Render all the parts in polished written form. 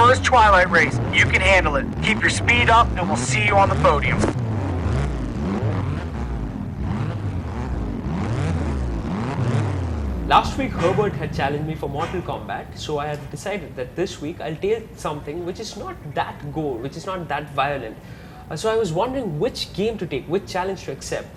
first Twilight race. You can handle it. Keep your speed up, and we'll see you on the podium. Last week, Herbert had challenged me for Mortal Kombat, so I had decided that this week I'll take something which is not that gore, which is not that violent. So I was wondering which game to take, which challenge to accept.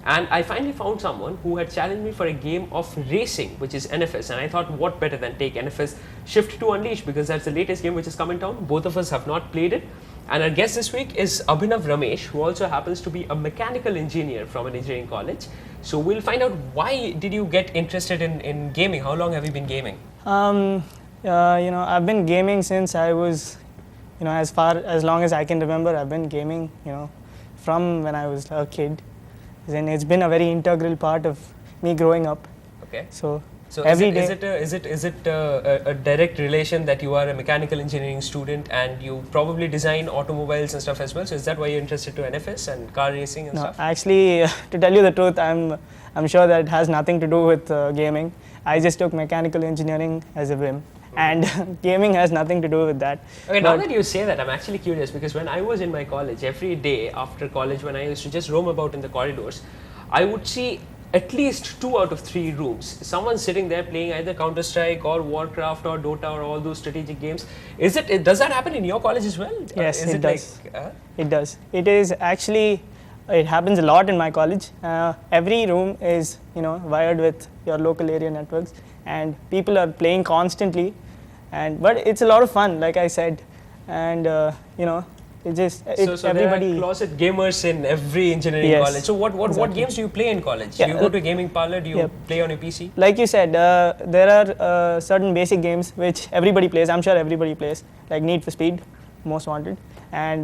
And I finally found someone who had challenged me for a game of racing, which is NFS. And I thought, what better than take NFS Shift to Unleash, because that's the latest game which is coming down. Both of us have not played it. And our guest this week is Abhinav Ramesh, who also happens to be a mechanical engineer from an engineering college. So we'll find out, why did you get interested in gaming? How long have you been gaming? I've been gaming since I was, as long as I can remember. I've been gaming, from when I was a kid. And it's been a very integral part of me growing up. Okay. So every day. Is it a direct relation that you are a mechanical engineering student and you probably design automobiles and stuff as well? So is that why you're interested to NFS and car racing and stuff? Actually, to tell you the truth, I'm sure that it has nothing to do with gaming. I just took mechanical engineering as a whim. And gaming has nothing to do with that. Okay, now that you say that, I'm actually curious, because when I was in my college, every day after college, when I used to just roam about in the corridors, I would see at least 2 out of 3 rooms. Someone sitting there playing either Counter-Strike or Warcraft or Dota or all those strategic games. Does that happen in your college as well? Yes, it does. It does. It is actually, it happens a lot in my college. Every room is, wired with your local area networks, and people are playing constantly. But it's a lot of fun, like I said, and everybody. There are closet gamers in every engineering college. So what games do you play in college? Do you go to a gaming parlor? Do you play on your PC? Like you said, there are certain basic games which everybody plays. I'm sure everybody plays, like Need for Speed, Most Wanted, and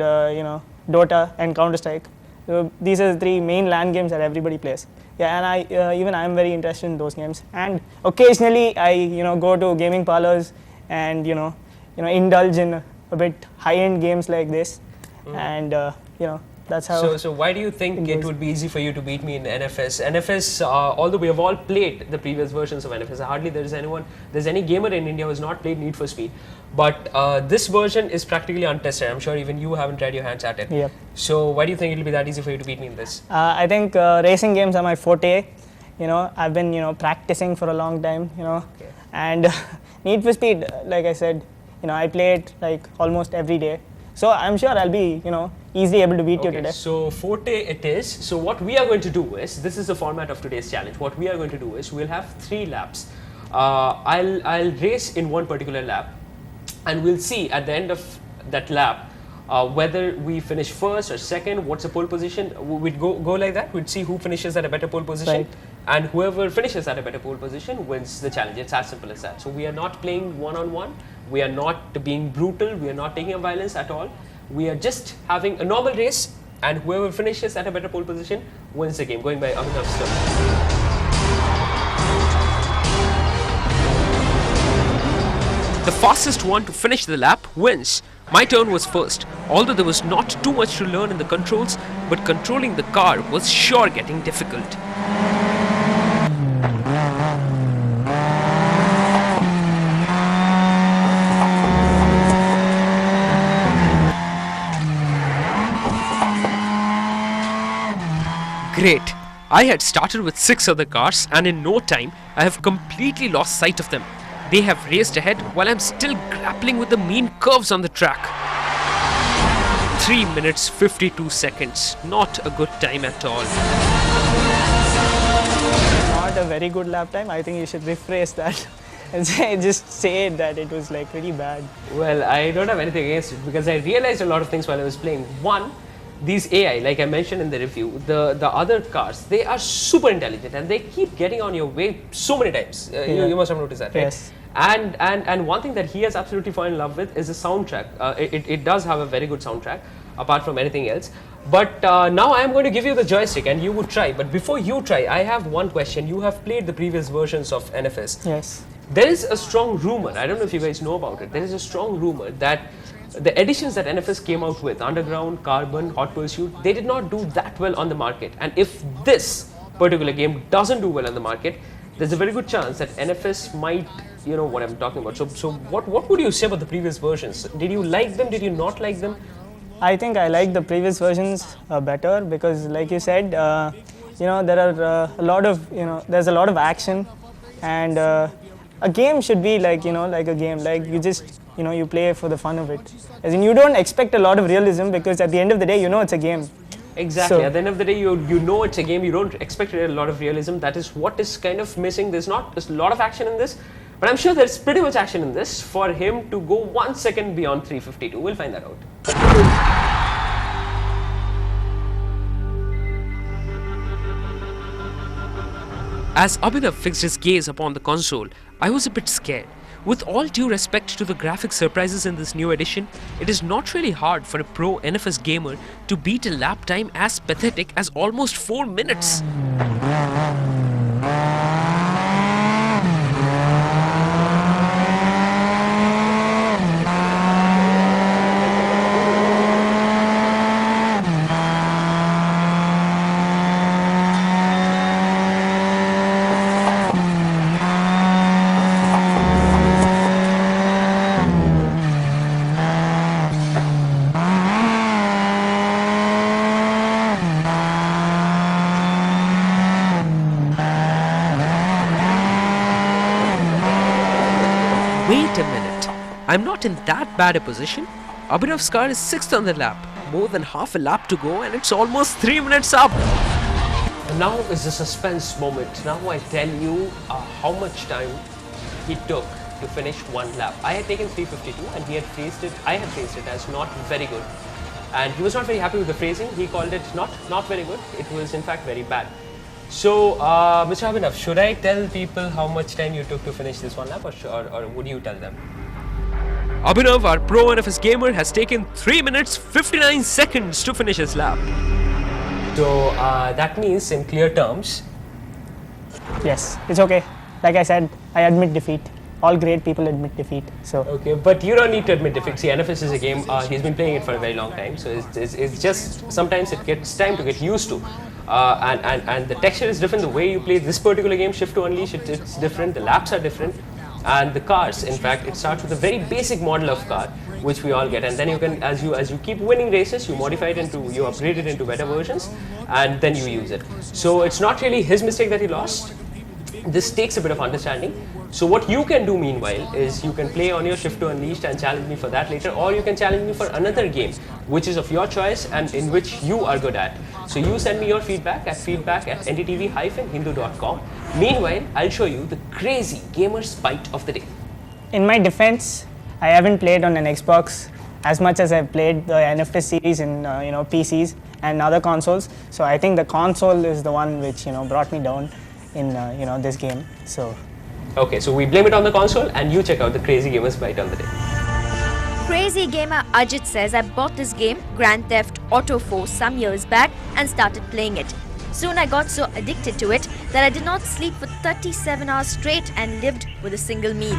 Dota and Counter-Strike. So these are the 3 main LAN games that everybody plays. Yeah, and I'm very interested in those games. And occasionally I go to gaming parlors and indulge in a bit high-end games like this. And that's how. So why do you think it would be easy for you to beat me in NFS? NFS, although we have all played the previous versions of NFS, hardly there's any gamer in India who has not played Need for Speed. But this version is practically untested. I'm sure even you haven't tried your hands at it. Yep. So why do you think it'll be that easy for you to beat me in this? I think racing games are my forte. I've been practicing for a long time. Okay. And Need for Speed, like I said, I play it like almost every day. So I'm sure I'll be, easily able to beat you today. So forte it is. So what we are going to do is, this is the format of today's challenge. What we are going to do is, we'll have 3 laps. I'll race in one particular lap, and we'll see at the end of that lap whether we finish first or second. What's the pole position? We'd go like that. We'd see who finishes at a better pole position. Right. And whoever finishes at a better pole position wins the challenge. It's as simple as that. So we are not playing one-on-one. We are not being brutal. We are not taking a violence at all. We are just having a normal race, and whoever finishes at a better pole position wins the game. Going by Abhinav's term. The fastest one to finish the lap wins. My turn was first, although there was not too much to learn in the controls, but controlling the car was sure getting difficult. Great. I had started with 6 other cars, and in no time I have completely lost sight of them. They have raced ahead while I'm still grappling with the mean curves on the track. 3 minutes 52 seconds. Not a good time at all. Not a very good lap time. I think you should rephrase that and just say that it was like pretty bad. Well, I don't have anything against it, because I realized a lot of things while I was playing. One, these AI, like I mentioned in the review, the other cars, they are super intelligent and they keep getting on your way so many times. You must have noticed that, right? Yes. And one thing that he has absolutely fallen in love with is the soundtrack. It does have a very good soundtrack, apart from anything else. But now I am going to give you the joystick and you would try. But before you try, I have one question. You have played the previous versions of NFS. Yes. There is a strong rumor, I don't know if you guys know about it, there is a strong rumor that the editions that NFS came out with, Underground, Carbon, Hot Pursuit, they did not do that well on the market. And if this particular game doesn't do well on the market, there's a very good chance that NFS might, you know what I'm talking about. So what would you say about the previous versions? Did you like them? Did you not like them? I think I like the previous versions better because, like you said, there are there's a lot of action, and a game should be like a game. Like you just you play for the fun of it. As in, you don't expect a lot of realism because at the end of the day, it's a game. Exactly. So, at the end of the day, you know it's a game. You don't expect a lot of realism. That is what is kind of missing. There's a lot of action in this, but I'm sure there's pretty much action in this for him to go 1 second beyond 352. We'll find that out. As Abhinav fixed his gaze upon the console, I was a bit scared. With all due respect to the graphic surprises in this new edition, it is not really hard for a pro NFS gamer to beat a lap time as pathetic as almost 4 minutes. Wait a minute, I'm not in that bad a position. Abhinav's car is 6th on the lap, more than half a lap to go, and it's almost 3 minutes up. And now is the suspense moment. Now I tell you how much time he took to finish one lap. I had taken 352 and I had phrased it as not very good. And he was not very happy with the phrasing. He called it not very good. It was in fact very bad. So, Mr. Abhinav, should I tell people how much time you took to finish this one lap, or would you tell them? Abhinav, our pro NFS gamer, has taken 3 minutes 59 seconds to finish his lap. So, that means in clear terms... Yes, it's okay. Like I said, I admit defeat. All great people admit defeat. So okay, but you don't need to admit defeat. See, NFS is a game. He's been playing it for a very long time, so it's just sometimes it gets time to get used to. And the texture is different. The way you play this particular game, Shift to Unleash, it's different. The laps are different, and the cars. In fact, it starts with a very basic model of car, which we all get, and then you can, as you keep winning races, you modify it you upgrade it into better versions, and then you use it. So it's not really his mistake that he lost. This takes a bit of understanding. So what you can do meanwhile is you can play on your Shift to Unleashed and challenge me for that later, or you can challenge me for another game which is of your choice and in which you are good at. So you send me your feedback at feedback@ndtv-hindu.com. Meanwhile, I'll show you the crazy gamer's bite of the day. in my defense, I haven't played on an Xbox as much as I've played the NFS series in PCs and other consoles. So I think the console is the one which brought me down in this game. So. Okay, so we blame it on the console, and you check out the crazy gamer's bite on the day. Crazy gamer Ajit says, I bought this game, Grand Theft Auto 4, some years back and started playing it. Soon I got so addicted to it that I did not sleep for 37 hours straight and lived with a single meal.